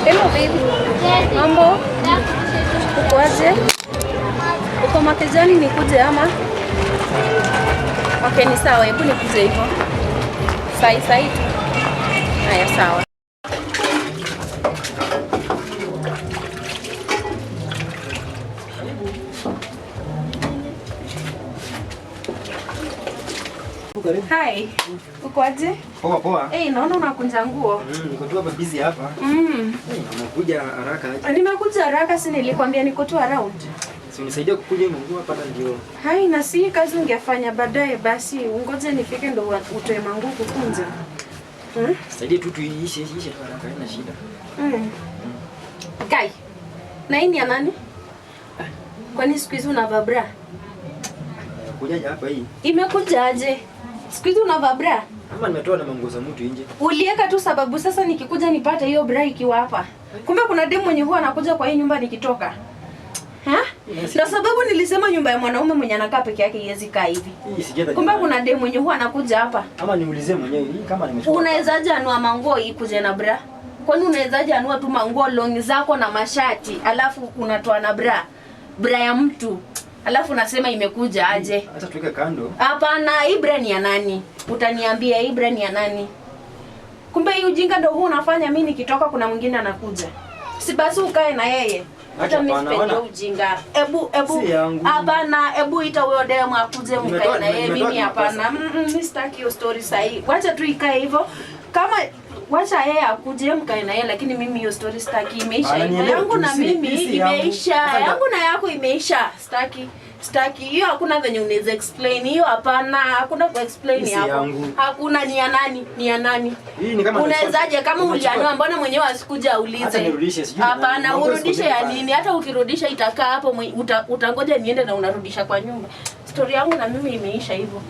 Hello baby. Mambo? Uko aje? Uko Makejani nikuje ama? Okay, ni sawa, hebu nikuje hivyo. Sai tu. Haya sawa. Hi. Uko aje? Poa. Naona unakunja nguo. Niko tu hapa busy hapa. Unakuja haraka aje? Nimekuja haraka, si nilikwambia niko tu around. Si unisaidie kukuja nguo hapa ndio. Hai, na si kazi ungefanya baadaye, basi ungoje nifike ndo utoe manguo kukunja. Saidie tu tuiishe haraka, haina shida. Kai. Na hii ni ya nani? Kwani siku hizi unavaa bra? Kujaje hapa hii? Imekuja aje? Siku hizi unavaa bra? Ama nimetoa na manguo za mtu nje. Ulieka tu sababu sasa nikikuja nipate hiyo bra ikiwa hapa. Kumbe kuna demu mwenye huwa anakuja kwa hii nyumba nikitoka. Ndio sababu nilisema nyumba ya mwanaume mwenye anakaa peke yake iwezi kaa hivi. Kumbe kuna demu mwenye huwa anakuja hapa. Ama niulize mwenyewe hii kama nimechukua. Unawezaje anua manguo ikuje na bra? Kwani unawezaje anua tu manguo longi zako na mashati alafu unatoa na bra? Bra ya mtu. Alafu unasema imekuja aje? Acha tuweke kando. Hapana, hii bra ni ya nani? Utaniambia hii bra ni ya nani? Kumbe hii ujinga ndio huu unafanya mimi nikitoka kuna mwingine anakuja. Si basi ukae na yeye. Hata mimi sipendi ujinga. Ebu. Hapana, ebu ita huyo demu akuje mkae na yeye, mimi hapana. Mimi sitaki hiyo story sahi. Wacha tu ikae hivyo. Kama wacha yeye akuje mkae na yeye, lakini mimi hiyo story sitaki, imeisha. Yangu na mimi imeisha. Yangu na yako imeisha. Sitaki. Hiyo hakuna venye unaweza explain. Hiyo hapana, hakuna ku explain hapo. Hakuna. Ni ya nani? Ni ya nani? Hii ni kama unawezaje kama ulianua, mbona mwenyewe asikuja aulize? Hapana, urudishe ya nini? Hata ukirudisha itakaa hapo, utangoja niende na unarudisha kwa nyumba. Story yangu na mimi imeisha hivyo.